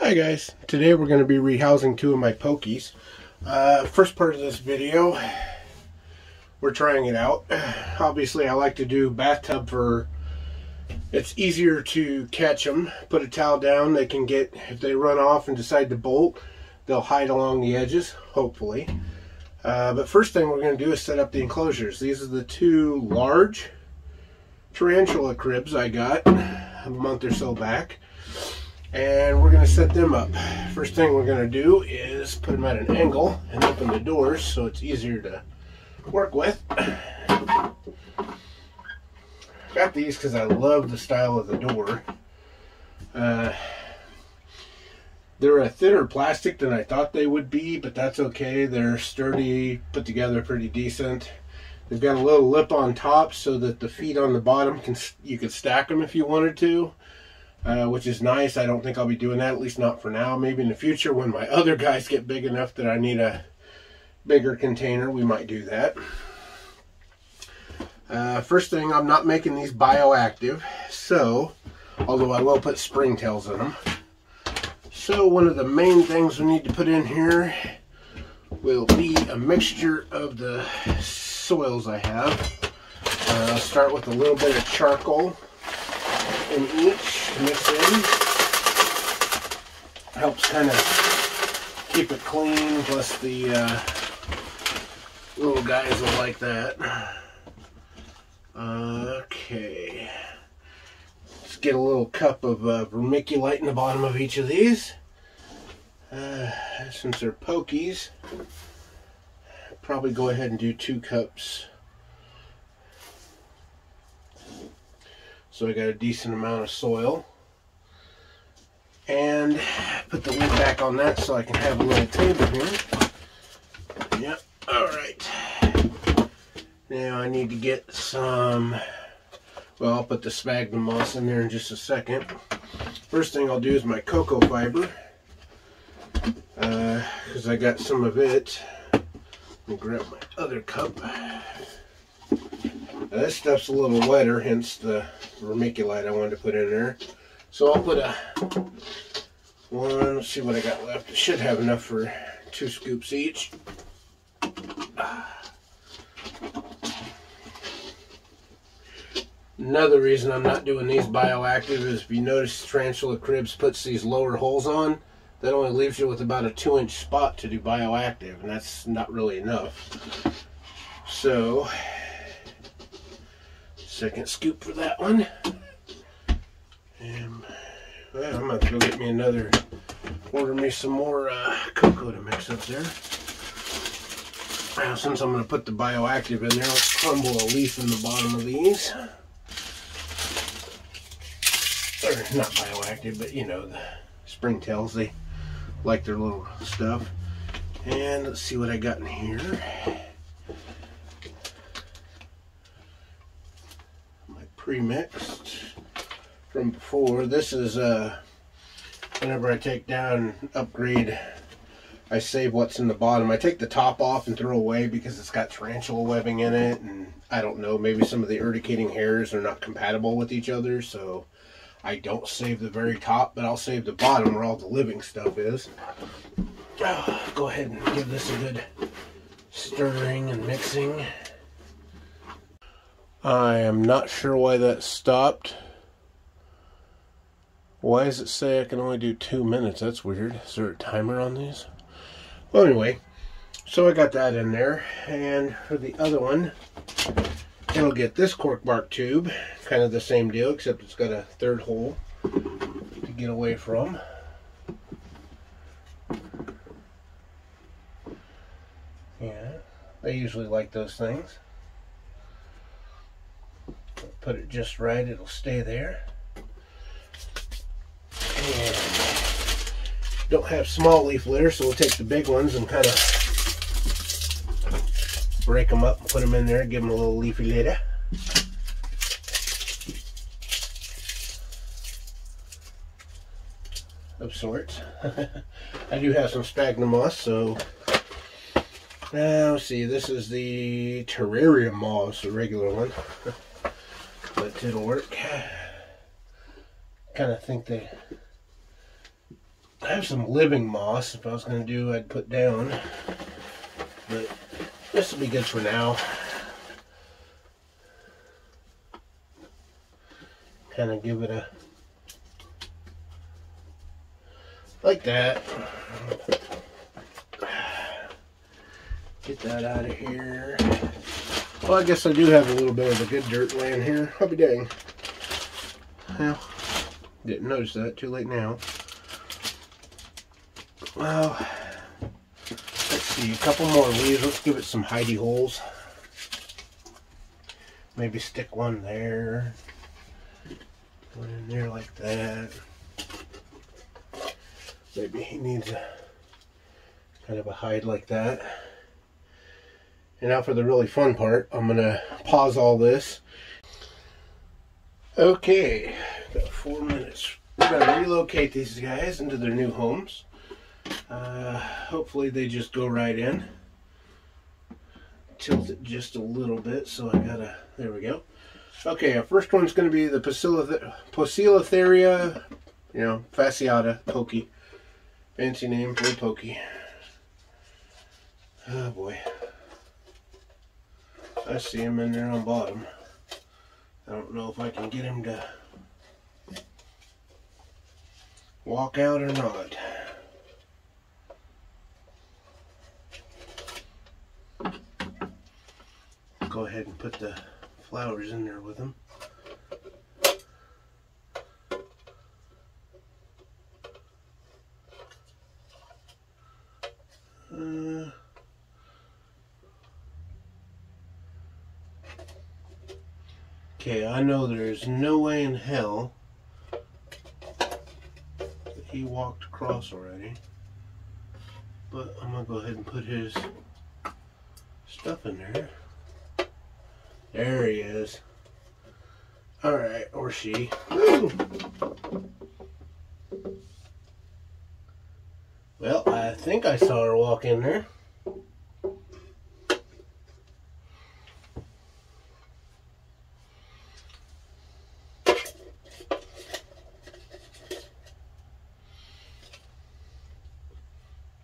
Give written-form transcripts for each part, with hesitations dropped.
Hi guys, today we're going to be rehousing two of my pokies. First part of this video, we're trying it out. Obviously I like to do bathtub for, it's easier to catch them. Put a towel down, they can get, if they run off and decide to bolt, they'll hide along the edges, hopefully. But first thing we're going to do is set up the enclosures. These are the two large tarantula cribs I got a month or so back. And we're going to set them up. First thing we're going to do is put them at an angle and open the doors so it's easier to work with. Got these because I love the style of the door. They're a thinner plastic than I thought they would be, but that's okay. They're sturdy, put together pretty decent. They've got a little lip on top so that the feet on the bottom, you could stack them if you wanted to. Which is nice. I don't think I'll be doing that, at least not for now. Maybe in the future when my other guys get big enough that I need a bigger container, we might do that. First thing, I'm not making these bioactive, so, although I will put springtails in them. So one of the main things we need to put in here will be a mixture of the soils I have. I'll start with a little bit of charcoal in each. Mix in. Helps kind of keep it clean, plus the little guys will like that. Okay. Let's get a little cup of vermiculite in the bottom of each of these. Since they're pokies, I'll probably go ahead and do 2 cups. So I got a decent amount of soil. And put the lid back on that so I can have a little table here. Yep, alright. Now I need to get some, well, I'll put the sphagnum moss in there in just a second. First thing I'll do is my cocoa fiber. Because I got some of it. Let me grab my other cup. This stuff's a little wetter, hence the vermiculite I wanted to put in there. So I'll put a one, let's see what I got left. I should have enough for 2 scoops each. Another reason I'm not doing these bioactive is if you notice Tarantula Cribs puts these lower holes on, that only leaves you with about a 2-inch spot to do bioactive, and that's not really enough. So second scoop for that one. And well, I'm going to go get me order me some more cocoa to mix up there. Now, since I'm going to put the bioactive in there, let's crumble a leaf in the bottom of these. Or not bioactive, but you know, the springtails, they like their little stuff. And let's see what I got in here. Pre-mixed from before. This is whenever I take down and upgrade, I save what's in the bottom. I take the top off and throw away because it's got tarantula webbing in it, and I don't know, maybe some of the urticating hairs are not compatible with each other, so I don't save the very top, but I'll save the bottom where all the living stuff is. Go ahead and give this a good stirring and mixing. I am not sure why that stopped. Why does it say I can only do 2 minutes? That's weird. Is there a timer on these? Well, anyway, so I got that in there. And for the other one, it'll get this cork bark tube. Kind of the same deal, except it's got a 3rd hole to get away from. Yeah, I usually like those things. Put it just right, it'll stay there. And don't have small leaf litter, so we'll take the big ones and kind of break them up and put them in there, give them a little leafy litter. Of sorts. I do have some sphagnum moss, so now let's see, this is the terrarium moss, the regular one. But it'll work. Kind of think they I have some living moss. If I was going to do, I'd put down. But this will be good for now. Kind of give it a... like that. Get that out of here. Well, I guess I do have a little bit of the good dirt laying here. I'll be dang. Well, didn't notice that. Too late now. Well, let's see. A couple more leaves. Let's give it some hidey holes. Maybe stick one there. One in there like that. Maybe he needs a kind of a hide like that. And now for the really fun part, I'm going to pause all this. Okay, got 4 minutes. We're going to relocate these guys into their new homes. Hopefully they just go right in. Tilt it just a little bit, so I gotta, there we go. Okay, our first one's going to be the Poecilotheria, fasciata, pokey. Fancy name for a pokey. Oh boy. I see him in there on bottom. I don't know if I can get him to walk out or not. Go ahead and put the flowers in there with him. Okay, I know there's no way in hell that he walked across already, but I'm gonna go ahead and put his stuff in there. There he is. Alright, or she. Woo! Well, I think I saw her walk in there.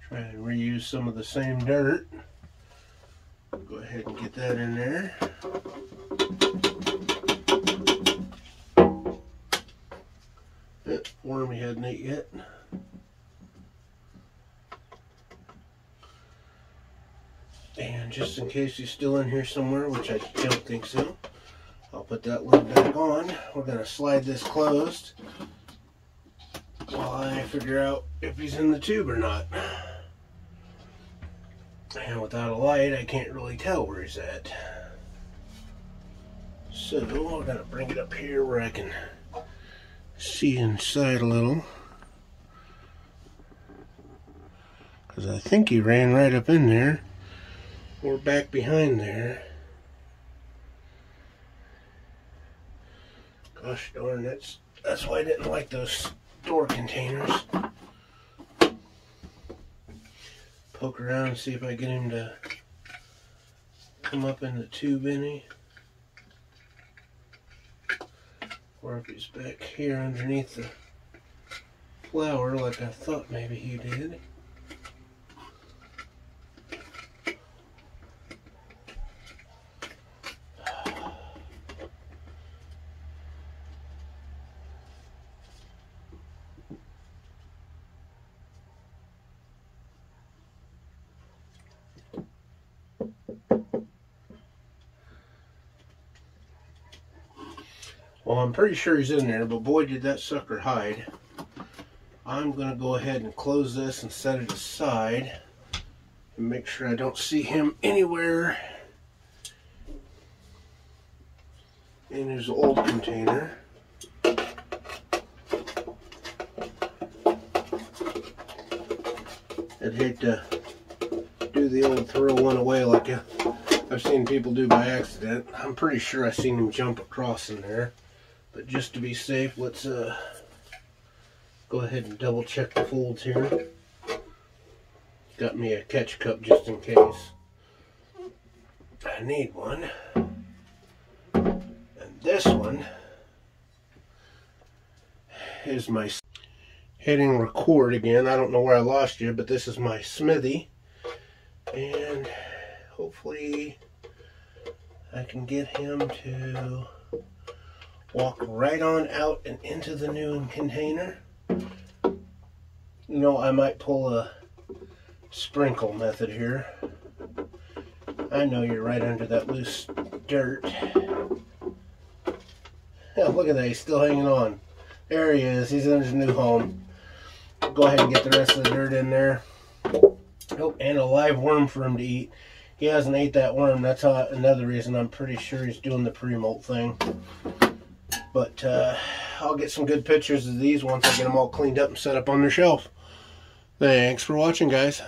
Try and reuse some of the same dirt. Go ahead and get that in there. Wormy hadn't ate yet. And just in case he's still in here somewhere, which I don't think so, I'll put that lid back on. We're going to slide this closed while I figure out if he's in the tube or not. And without a light, I can't really tell where he's at. So we're going to bring it up here where I can see inside a little. Because I think he ran right up in there. Or back behind there. Gosh darn, that's why I didn't like those store containers. Poke around and see if I get him to come up in the tube any. Or if he's back here underneath the flower like I thought maybe he did. Well, I'm pretty sure he's in there, but boy did that sucker hide. I'm going to go ahead and close this and set it aside and make sure I don't see him anywhere in his old container. I'd hate to do the old throw one away like I've seen people do by accident. I'm pretty sure I've seen him jump across in there. But just to be safe, let's go ahead and double check the folds here. Got me a catch cup just in case. I need one. And this one is my... hitting record again. I don't know where I lost you, but this is my smithy. And hopefully I can get him to walk right on out and into the new container. You know, I might pull a sprinkle method here. I know you're right under that loose dirt. Yeah, look at that, he's still hanging on. There he is, he's in his new home. Go ahead and get the rest of the dirt in there. Oh, and a live worm for him to eat. He hasn't ate that worm. That's another reason I'm pretty sure he's doing the pre-molt thing. But I'll get some good pictures of these once I get them all cleaned up and set up on their shelf. Thanks for watching, guys.